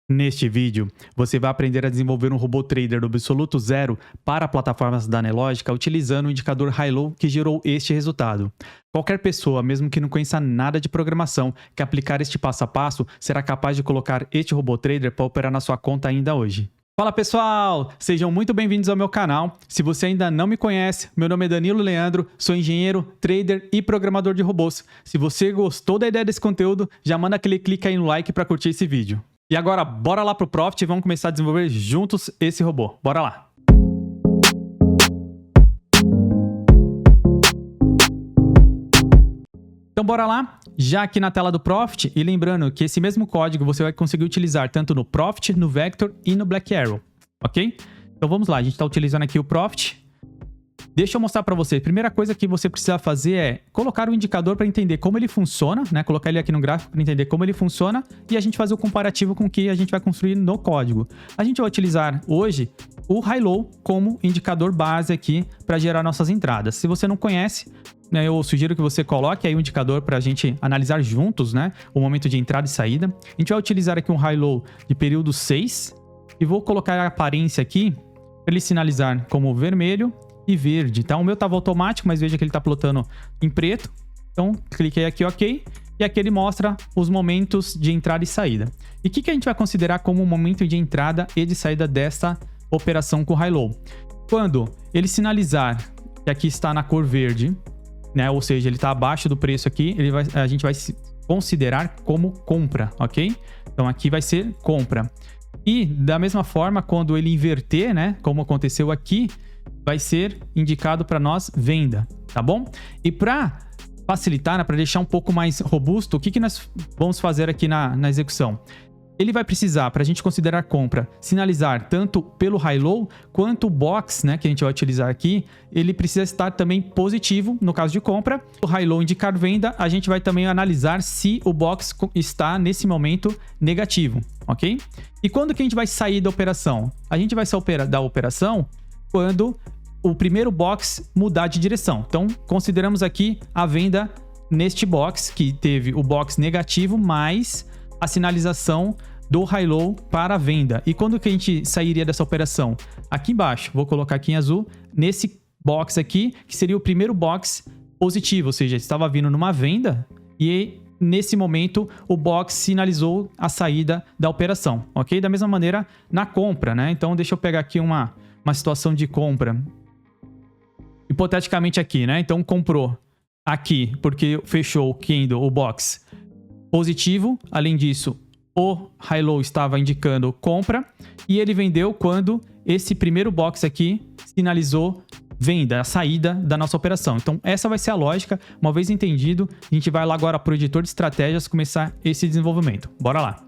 Neste vídeo, você vai aprender a desenvolver um robô trader do absoluto zero para plataformas da Nelogica utilizando o indicador High-Low que gerou este resultado. Qualquer pessoa, mesmo que não conheça nada de programação, que aplicar este passo a passo, será capaz de colocar este robô trader para operar na sua conta ainda hoje. Fala pessoal, sejam muito bem-vindos ao meu canal. Se você ainda não me conhece, meu nome é Danilo Leandro, sou engenheiro, trader e programador de robôs. Se você gostou da ideia desse conteúdo, já manda aquele clique aí no like para curtir esse vídeo. E agora, bora lá pro Profit e vamos começar a desenvolver juntos esse robô. Bora lá! Então bora lá, já aqui na tela do Profit, e lembrando que esse mesmo código você vai conseguir utilizar tanto no Profit, no Vector e no Black Arrow, ok? Então vamos lá, a gente está utilizando aqui o Profit. Deixa eu mostrar para você. Primeira coisa que você precisa fazer é colocar o indicador para entender como ele funciona, né? Colocar ele aqui no gráfico para entender como ele funciona e a gente fazer o comparativo com o que a gente vai construir no código. A gente vai utilizar hoje o High-Low como indicador base aqui para gerar nossas entradas. Se você não conhece, né, eu sugiro que você coloque aí o indicador para a gente analisar juntos, né? O momento de entrada e saída. A gente vai utilizar aqui um High-Low de período 6 e vou colocar a aparência aqui para ele sinalizar como vermelho e verde, tá? O meu estava automático, mas veja que ele está plotando em preto. Então, cliquei aqui, ok. E aqui ele mostra os momentos de entrada e saída. E o que a gente vai considerar como o momento de entrada e de saída dessa operação com o High-Low? Quando ele sinalizar que aqui está na cor verde, né? Ou seja, ele está abaixo do preço aqui, a gente vai considerar como compra, ok? Então, aqui vai ser compra. E, da mesma forma, quando ele inverter, né? Como aconteceu aqui, vai ser indicado para nós venda, tá bom? E para facilitar, né, para deixar um pouco mais robusto, o que nós vamos fazer aqui na execução? Ele vai precisar, para a gente considerar compra, sinalizar tanto pelo High-Low quanto o box, né, que a gente vai utilizar aqui, ele precisa estar também positivo no caso de compra. O High-Low indicar venda, a gente vai também analisar se o box está nesse momento negativo, ok? E quando que a gente vai sair da operação? A gente vai sair da operação quando o primeiro box mudar de direção. Então, consideramos aqui a venda neste box, que teve o box negativo, mais a sinalização do High-Low para a venda. E quando que a gente sairia dessa operação? Aqui embaixo, vou colocar aqui em azul, nesse box aqui, que seria o primeiro box positivo, ou seja, estava vindo numa venda e nesse momento o box sinalizou a saída da operação, ok? Da mesma maneira na compra, né? Então, deixa eu pegar aqui uma situação de compra. Hipoteticamente aqui, né? Então, comprou aqui, porque fechou o candle, o box positivo. Além disso, o High-Low estava indicando compra. E ele vendeu quando esse primeiro box aqui sinalizou venda, a saída da nossa operação. Então, essa vai ser a lógica. Uma vez entendido, a gente vai lá agora para o editor de estratégias começar esse desenvolvimento. Bora lá!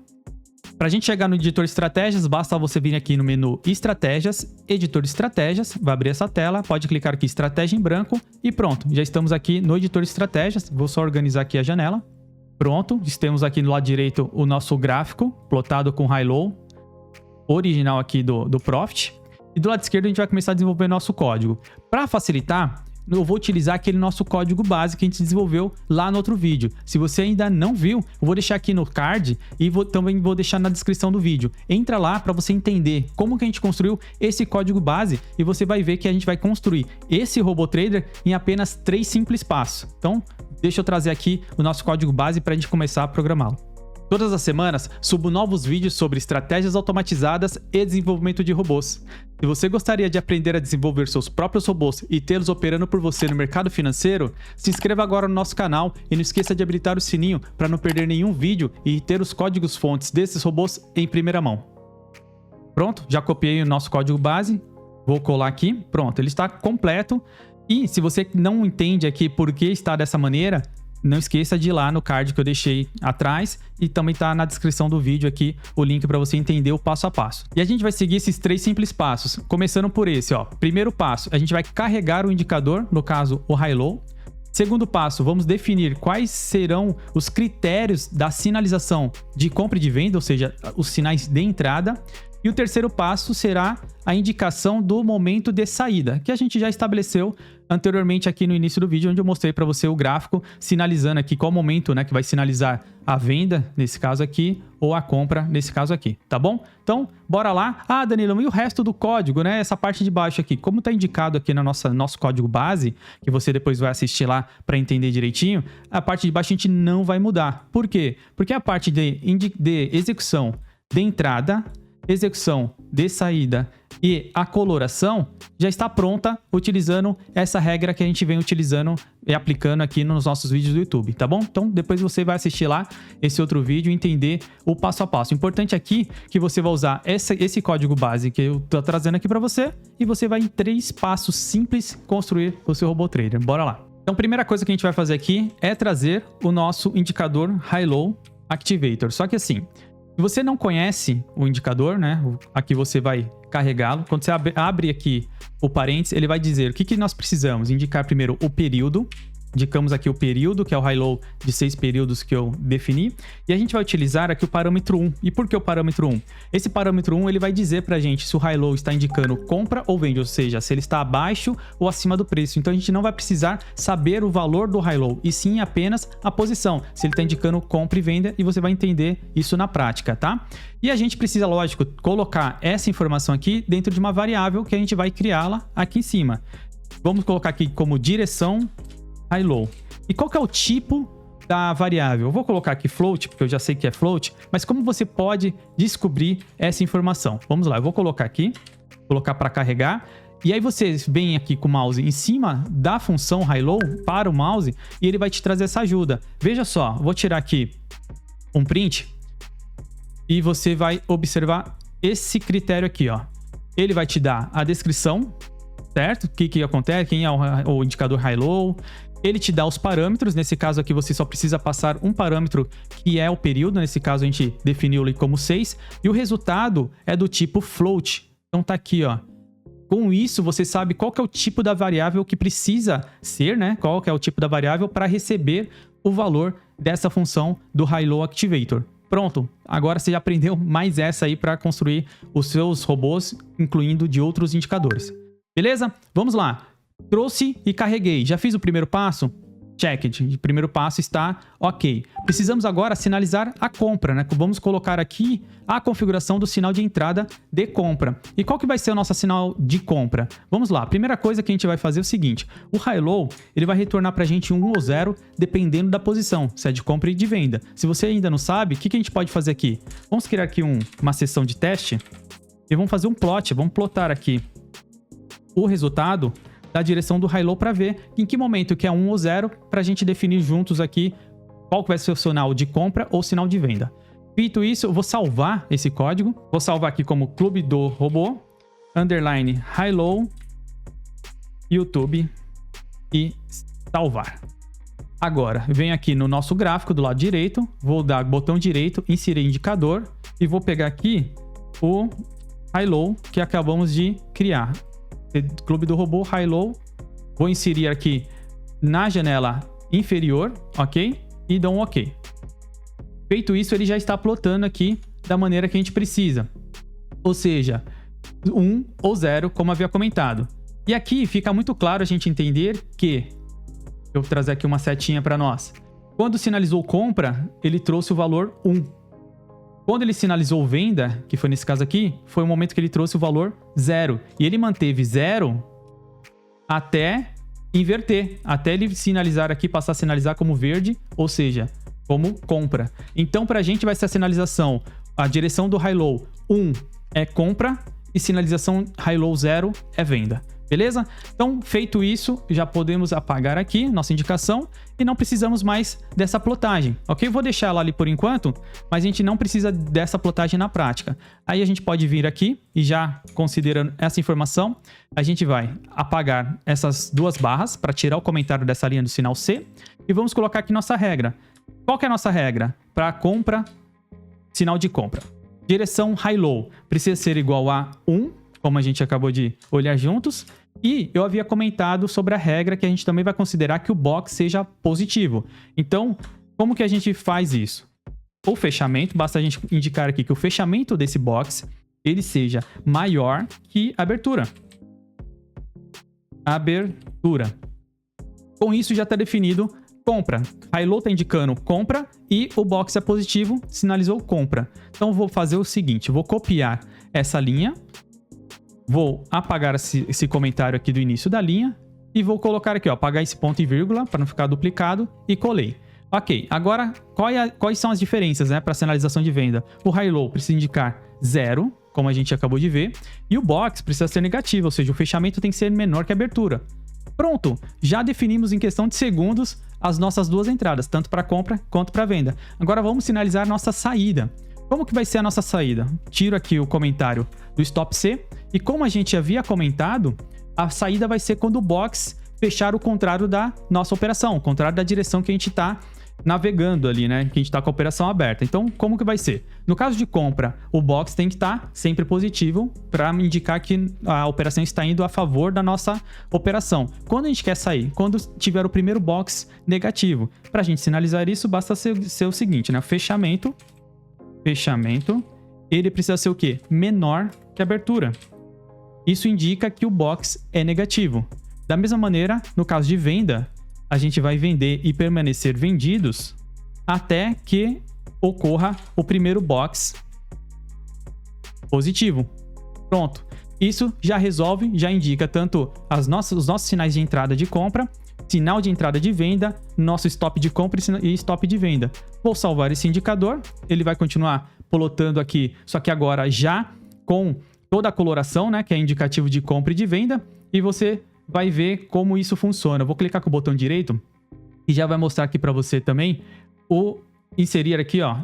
Para a gente chegar no editor de estratégias, basta você vir aqui no menu Estratégias, Editor de Estratégias, vai abrir essa tela, pode clicar aqui Estratégia em branco e pronto, já estamos aqui no editor de estratégias. Vou só organizar aqui a janela. Pronto, temos aqui no lado direito o nosso gráfico, plotado com High-Low, original aqui do Profit. E do lado esquerdo a gente vai começar a desenvolver nosso código. Para facilitar, eu vou utilizar aquele nosso código base que a gente desenvolveu lá no outro vídeo. Se você ainda não viu, eu vou deixar aqui no card e também vou deixar na descrição do vídeo. Entra lá para você entender como que a gente construiu esse código base e você vai ver que a gente vai construir esse robô trader em apenas 3 simples passos. Então, deixa eu trazer aqui o nosso código base para a gente começar a programá-lo. Todas as semanas, subo novos vídeos sobre estratégias automatizadas e desenvolvimento de robôs. Se você gostaria de aprender a desenvolver seus próprios robôs e tê-los operando por você no mercado financeiro, se inscreva agora no nosso canal e não esqueça de habilitar o sininho para não perder nenhum vídeo e ter os códigos fontes desses robôs em primeira mão. Pronto, já copiei o nosso código base, vou colar aqui, pronto, ele está completo. E se você não entende aqui por que está dessa maneira, não esqueça de ir lá no card que eu deixei atrás e também está na descrição do vídeo aqui o link para você entender o passo a passo. E a gente vai seguir esses 3 simples passos, começando por esse, ó. Primeiro passo, a gente vai carregar o indicador, no caso o High-Low. Segundo passo, vamos definir quais serão os critérios da sinalização de compra e de venda, ou seja, os sinais de entrada. E o terceiro passo será a indicação do momento de saída, que a gente já estabeleceu anteriormente aqui no início do vídeo, onde eu mostrei para você o gráfico sinalizando aqui qual momento, né, que vai sinalizar a venda, nesse caso aqui, ou a compra, nesse caso aqui, tá bom? Então, bora lá. Ah, Danilo, e o resto do código, né, essa parte de baixo aqui, como tá indicado aqui no nosso código base, que você depois vai assistir lá para entender direitinho, a parte de baixo a gente não vai mudar. Por quê? Porque a parte de execução de entrada, execução de saída e a coloração já está pronta utilizando essa regra que a gente vem utilizando e aplicando aqui nos nossos vídeos do YouTube, tá bom? Então depois você vai assistir lá esse outro vídeo e entender o passo a passo. O importante aqui é que você vai usar esse código base que eu tô trazendo aqui para você e você vai em 3 passos simples construir o seu robô trader. Bora lá! Então a primeira coisa que a gente vai fazer aqui é trazer o nosso indicador High-Low Activator. Só que assim, se você não conhece o indicador, né? Aqui você vai carregá-lo. Quando você abre aqui o parênteses, ele vai dizer o que nós precisamos. Indicar primeiro o período. Indicamos aqui o período, que é o high-low de 6 períodos que eu defini. E a gente vai utilizar aqui o parâmetro 1. E por que o parâmetro 1? Esse parâmetro 1 ele vai dizer pra gente se o high-low está indicando compra ou vende, ou seja, se ele está abaixo ou acima do preço. Então a gente não vai precisar saber o valor do high-low, e sim apenas a posição, se ele está indicando compra e venda, e você vai entender isso na prática, tá? E a gente precisa, lógico, colocar essa informação aqui dentro de uma variável que a gente vai criá-la aqui em cima. Vamos colocar aqui como direção High-Low. E qual que é o tipo da variável? Eu vou colocar aqui float, porque eu já sei que é float, mas como você pode descobrir essa informação? Vamos lá, eu vou colocar aqui, colocar para carregar, e aí você vem aqui com o mouse em cima da função High-Low para o mouse, e ele vai te trazer essa ajuda. Veja só, vou tirar aqui um print, e você vai observar esse critério aqui, ó. Ele vai te dar a descrição, certo? O que acontece, quem é o indicador High-Low. Ele te dá os parâmetros, nesse caso aqui você só precisa passar um parâmetro que é o período, nesse caso a gente definiu ele como 6, e o resultado é do tipo float, então tá aqui, ó. Com isso você sabe qual que é o tipo da variável que precisa ser, né? Qual que é o tipo da variável para receber o valor dessa função do High-Low Activator. Pronto, agora você já aprendeu mais essa aí para construir os seus robôs, incluindo de outros indicadores. Beleza? Vamos lá. Trouxe e carreguei. Já fiz o primeiro passo? Checked. O primeiro passo está ok. Precisamos agora sinalizar a compra, né? Vamos colocar aqui a configuração do sinal de entrada de compra. E qual que vai ser o nosso sinal de compra? Vamos lá. A primeira coisa que a gente vai fazer é o seguinte. O High-Low, ele vai retornar para a gente um 1 ou 0, dependendo da posição, se é de compra e de venda. Se você ainda não sabe, o que a gente pode fazer aqui? Vamos criar aqui uma seção de teste e vamos fazer um plot. Vamos plotar aqui o resultado da direção do High-Low para ver em que momento que é 1 ou 0, para a gente definir juntos aqui qual que vai ser o sinal de compra ou sinal de venda. Feito isso, eu vou salvar esse código. Vou salvar aqui como Clube do Robô, underline High-Low, YouTube e salvar. Agora, venho aqui no nosso gráfico do lado direito, vou dar botão direito, inserir indicador e vou pegar aqui o High-Low que acabamos de criar. Clube do Robô, High-Low, vou inserir aqui na janela inferior, ok? E dou um ok. Feito isso, ele já está plotando aqui da maneira que a gente precisa. Ou seja, 1 ou 0, como havia comentado. E aqui fica muito claro a gente entender que, eu vou trazer aqui uma setinha para nós. Quando sinalizou compra, ele trouxe o valor 1. Quando ele sinalizou venda, que foi nesse caso aqui, foi o momento que ele trouxe o valor 0. E ele manteve 0 até inverter, até ele sinalizar aqui, passar a sinalizar como verde, ou seja, como compra. Então, para a gente vai ser a sinalização, a direção do High-Low 1 é compra e sinalização High-Low 0 é venda. Beleza? Então, feito isso, já podemos apagar aqui nossa indicação e não precisamos mais dessa plotagem, ok? Eu vou deixar ela ali por enquanto, mas a gente não precisa dessa plotagem na prática. Aí a gente pode vir aqui e já considerando essa informação, a gente vai apagar essas duas barras para tirar o comentário dessa linha do sinal C e vamos colocar aqui nossa regra. Qual que é a nossa regra? Para compra, sinal de compra. Direção High-Low precisa ser igual a 1, como a gente acabou de olhar juntos. E eu havia comentado sobre a regra que a gente também vai considerar que o box seja positivo. Então, como que a gente faz isso? O fechamento, basta a gente indicar aqui que o fechamento desse box, ele seja maior que a abertura. Abertura. Com isso já está definido compra. High Low está indicando compra e o box é positivo, sinalizou compra. Então vou fazer o seguinte, vou copiar essa linha, vou apagar esse comentário aqui do início da linha e vou colocar aqui, ó, apagar esse ponto e vírgula para não ficar duplicado e colei. Ok, agora quais são as diferenças, né, para sinalização de venda? O High Low precisa indicar 0, como a gente acabou de ver, e o box precisa ser negativo, ou seja, o fechamento tem que ser menor que a abertura. Pronto, já definimos em questão de segundos as nossas duas entradas, tanto para compra quanto para venda. Agora vamos sinalizar nossa saída. Como que vai ser a nossa saída? Tiro aqui o comentário do Stop C, e como a gente havia comentado, a saída vai ser quando o box fechar o contrário da nossa operação, o contrário da direção que a gente está navegando ali, né? Que a gente está com a operação aberta. Então, como que vai ser? No caso de compra, o box tem que estar sempre positivo para indicar que a operação está indo a favor da nossa operação. Quando a gente quer sair? Quando tiver o primeiro box negativo. Para a gente sinalizar isso, basta ser o seguinte, né? Fechamento, ele precisa ser o quê? Menor que a abertura. Isso indica que o box é negativo. Da mesma maneira, no caso de venda, a gente vai vender e permanecer vendidos até que ocorra o primeiro box positivo. Pronto. Isso já resolve, já indica tanto os nossos sinais de entrada de compra, sinal de entrada de venda, nosso stop de compra e stop de venda. Vou salvar esse indicador, ele vai continuar plotando aqui, só que agora já com toda a coloração, né, que é indicativo de compra e de venda, e você vai ver como isso funciona. Eu vou clicar com o botão direito e já vai mostrar aqui para você também o inserir aqui, ó,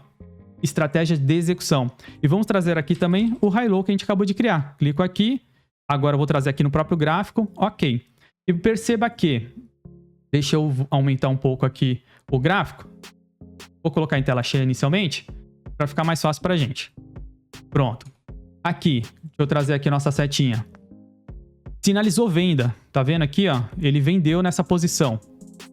estratégia de execução. E vamos trazer aqui também o High Low que a gente acabou de criar. Clico aqui, agora eu vou trazer aqui no próprio gráfico, ok. E perceba que, deixa eu aumentar um pouco aqui o gráfico, vou colocar em tela cheia inicialmente, para ficar mais fácil para a gente. Pronto. Aqui, deixa eu trazer aqui a nossa setinha. Sinalizou venda, tá vendo aqui, ó? Ele vendeu nessa posição.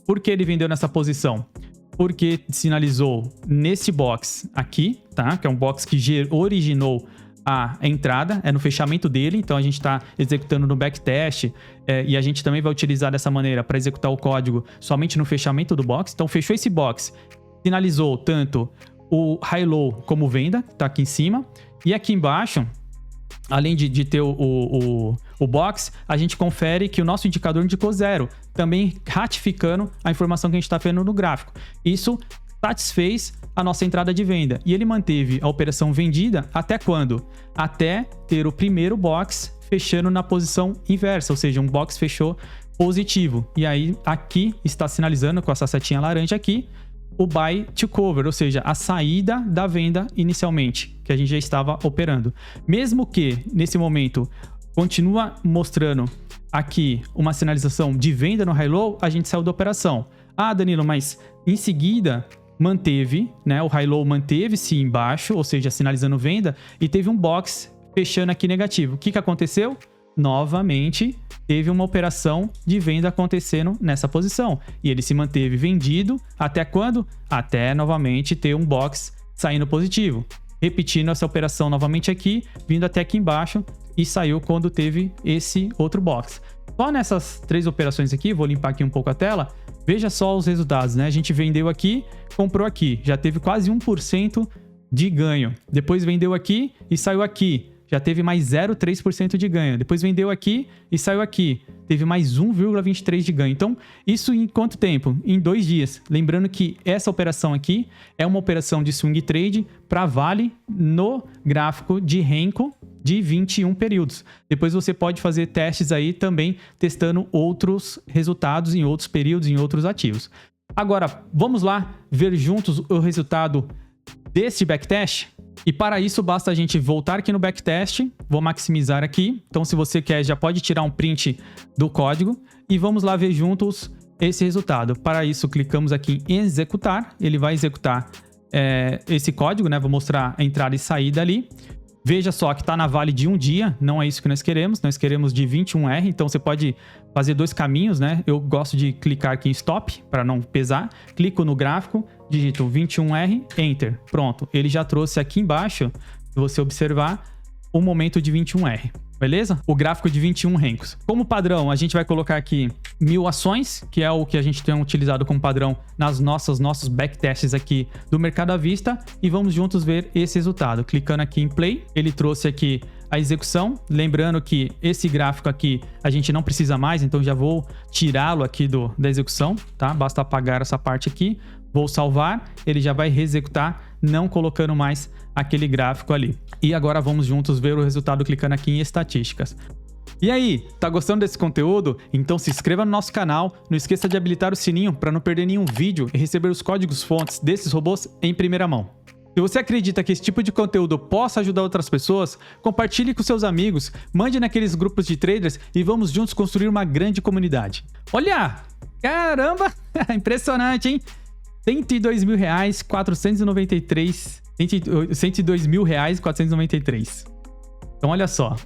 Por que ele vendeu nessa posição? Porque sinalizou nesse box aqui, tá? Que é um box que originou a entrada, é no fechamento dele, então a gente está executando no backtest e a gente também vai utilizar dessa maneira para executar o código somente no fechamento do box. Então fechou esse box, sinalizou tanto o High Low como venda, tá aqui em cima, e aqui embaixo, além de ter o box, a gente confere que o nosso indicador indicou 0, também ratificando a informação que a gente está vendo no gráfico. Isso satisfez a nossa entrada de venda. E ele manteve a operação vendida até quando? Até ter o primeiro box fechando na posição inversa, ou seja, um box fechou positivo. E aí aqui está sinalizando com essa setinha laranja aqui, o buy to cover, ou seja, a saída da venda inicialmente, que a gente já estava operando. Mesmo que, nesse momento, continua mostrando aqui uma sinalização de venda no High Low, a gente saiu da operação. Ah, Danilo, mas em seguida manteve, né? O High Low manteve-se embaixo, ou seja, sinalizando venda, e teve um box fechando aqui negativo. O que aconteceu? Novamente, teve uma operação de venda acontecendo nessa posição. E ele se manteve vendido até quando? Até novamente ter um box saindo positivo. Repetindo essa operação novamente aqui, vindo até aqui embaixo e saiu quando teve esse outro box. Só nessas 3 operações aqui, vou limpar aqui um pouco a tela, veja só os resultados, né? A gente vendeu aqui, comprou aqui, já teve quase 1% de ganho. Depois vendeu aqui e saiu aqui. Já teve mais 0,3% de ganho. Depois vendeu aqui e saiu aqui. Teve mais 1,23% de ganho. Então, isso em quanto tempo? Em 2 dias. Lembrando que essa operação aqui é uma operação de swing trade para Vale no gráfico de Renko de 21 períodos. Depois você pode fazer testes aí também, testando outros resultados em outros períodos, em outros ativos. Agora, vamos lá ver juntos o resultado desse backtest? E para isso, basta a gente voltar aqui no backtest, vou maximizar aqui. Então, se você quer, já pode tirar um print do código e vamos lá ver juntos esse resultado. Para isso, clicamos aqui em executar, ele vai executar esse código, né? Vou mostrar a entrada e saída ali. Veja só que está na Vale de 1 dia, não é isso que nós queremos de 21R, então você pode fazer 2 caminhos, né? Eu gosto de clicar aqui em Stop, para não pesar, clico no gráfico, digito 21R, Enter, pronto. Ele já trouxe aqui embaixo, se você observar, o momento de 21R. Beleza? O gráfico de 21 RENCOs. Como padrão, a gente vai colocar aqui 1000 ações, que é o que a gente tem utilizado como padrão nas nossos backtests aqui do mercado à vista, e vamos juntos ver esse resultado. Clicando aqui em Play, ele trouxe aqui a execução. Lembrando que esse gráfico aqui a gente não precisa mais, então já vou tirá-lo aqui da execução, tá? Basta apagar essa parte aqui. Vou salvar, ele já vai reexecutar, não colocando mais aquele gráfico ali. E agora vamos juntos ver o resultado clicando aqui em estatísticas. E aí, tá gostando desse conteúdo? Então se inscreva no nosso canal, não esqueça de habilitar o sininho para não perder nenhum vídeo e receber os códigos fontes desses robôs em primeira mão. Se você acredita que esse tipo de conteúdo possa ajudar outras pessoas, compartilhe com seus amigos, mande naqueles grupos de traders e vamos juntos construir uma grande comunidade. Olha! Caramba! Impressionante, hein? R$102.493. R$102.493. Então, olha só.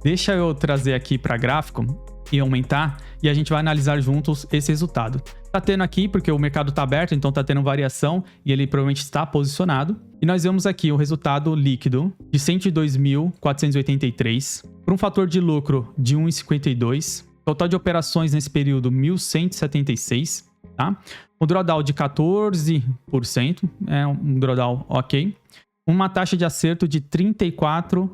Deixa eu trazer aqui para gráfico e aumentar, e a gente vai analisar juntos esse resultado. Tá tendo aqui, porque o mercado tá aberto, então tá tendo variação, e ele provavelmente está posicionado. E nós vemos aqui o resultado líquido de 102.483, por um fator de lucro de 1,52. Total de operações nesse período, 1.176. Tá? Um drawdown de 14%, é um drawdown ok. Uma taxa de acerto de 34%,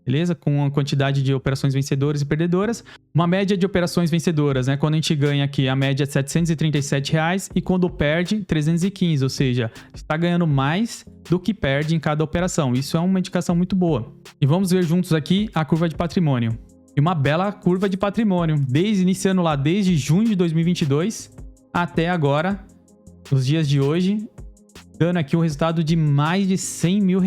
beleza? Com uma quantidade de operações vencedoras e perdedoras. Uma média de operações vencedoras, né? Quando a gente ganha aqui, a média é R$ 737,00 e quando perde, 315, ou seja, está ganhando mais do que perde em cada operação. Isso é uma indicação muito boa. E vamos ver juntos aqui a curva de patrimônio. E uma bela curva de patrimônio, iniciando lá desde junho de 2022 até agora, nos dias de hoje, dando aqui um resultado de mais de R$100 mil,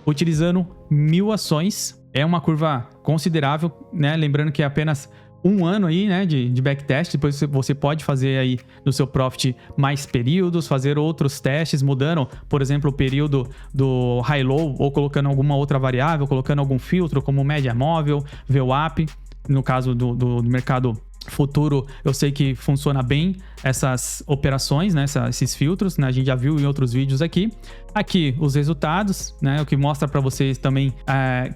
utilizando 1000 ações. É uma curva considerável, né? Lembrando que é apenas um ano aí, né, de backtest. Depois você pode fazer aí no seu profit mais períodos, fazer outros testes, mudando, por exemplo, o período do high-low ou colocando alguma outra variável, colocando algum filtro como média móvel, VWAP. No caso do mercado futuro, eu sei que funciona bem essas operações, né, esses filtros, né, a gente já viu em outros vídeos aqui. Aqui os resultados, né, o que mostra para vocês também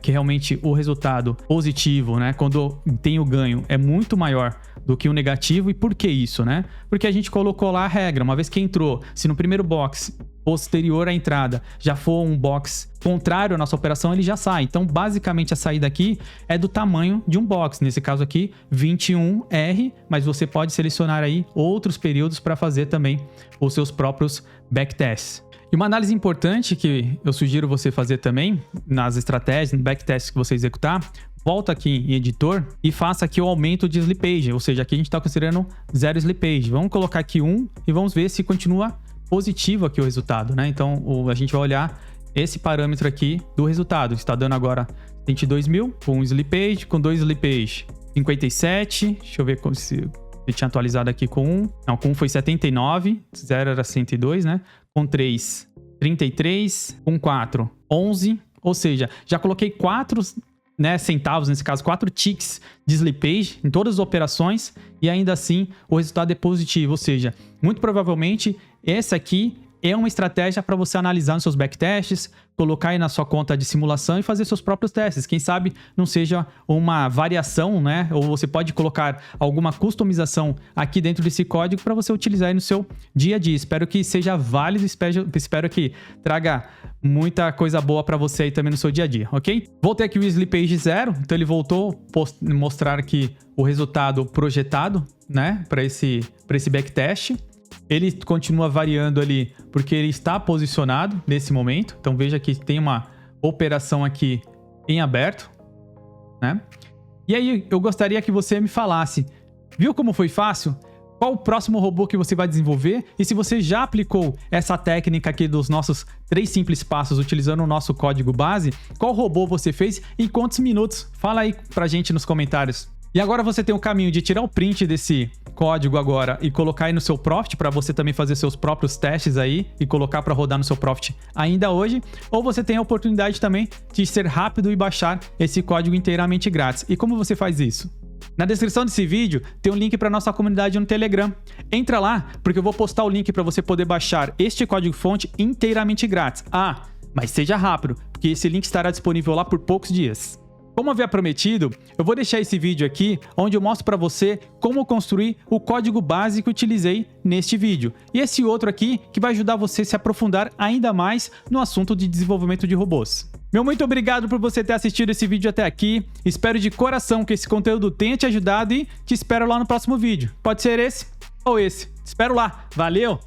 que realmente o resultado positivo, né, quando tem o ganho, é muito maior do que o negativo. E por que isso, né? Porque a gente colocou lá a regra, uma vez que entrou, se no primeiro box posterior à entrada já for um box contrário à nossa operação, ele já sai. Então, basicamente, a saída aqui é do tamanho de um box. Nesse caso aqui, 21R, mas você pode selecionar aí outros períodos para fazer também os seus próprios backtests. E uma análise importante que eu sugiro você fazer também nas estratégias, no backtest que você executar, volta aqui em editor e faça aqui o aumento de slippage, ou seja, aqui a gente está considerando 0 slippage. Vamos colocar aqui 1 e vamos ver se continua positivo aqui o resultado, né? Então, a gente vai olhar esse parâmetro aqui do resultado. Está dando agora 102 mil com um slippage, com 2 slippage 57. Deixa eu ver se eu tinha atualizado aqui com 1. Não, com 1 foi 79, 0 era 102, né? Com 3, 33, com 4, 11. Ou seja, já coloquei 4, né, centavos, nesse caso 4 ticks de slippage em todas as operações e ainda assim o resultado é positivo. Ou seja, muito provavelmente essa aqui é uma estratégia para você analisar nos seus backtests, colocar aí na sua conta de simulação e fazer seus próprios testes. Quem sabe não seja uma variação, né? Ou você pode colocar alguma customização aqui dentro desse código para você utilizar aí no seu dia a dia. Espero que seja válido, espero que traga muita coisa boa para você aí também no seu dia a dia, ok? Voltei aqui o slippage 0, então ele voltou a mostrar aqui o resultado projetado, né? Para esse backtest. Ele continua variando ali porque ele está posicionado nesse momento. Então veja que tem uma operação aqui em aberto, né? E aí eu gostaria que você me falasse, viu como foi fácil? Qual o próximo robô que você vai desenvolver? E se você já aplicou essa técnica aqui dos nossos 3 simples passos utilizando o nosso código base, qual robô você fez e em quantos minutos? Fala aí pra gente nos comentários. E agora você tem o caminho de tirar o print desse código agora e colocar aí no seu Profit para você também fazer seus próprios testes aí e colocar para rodar no seu Profit ainda hoje, ou você tem a oportunidade também de ser rápido e baixar esse código inteiramente grátis. E como você faz isso? Na descrição desse vídeo tem um link para nossa comunidade no Telegram. Entra lá porque eu vou postar o link para você poder baixar este código fonte inteiramente grátis. Mas seja rápido, porque esse link estará disponível lá por poucos dias. Como havia prometido, eu vou deixar esse vídeo aqui, onde eu mostro para você como construir o código base que utilizei neste vídeo. E esse outro aqui, que vai ajudar você a se aprofundar ainda mais no assunto de desenvolvimento de robôs. Meu muito obrigado por você ter assistido esse vídeo até aqui. Espero de coração que esse conteúdo tenha te ajudado e te espero lá no próximo vídeo. Pode ser esse ou esse. Te espero lá. Valeu!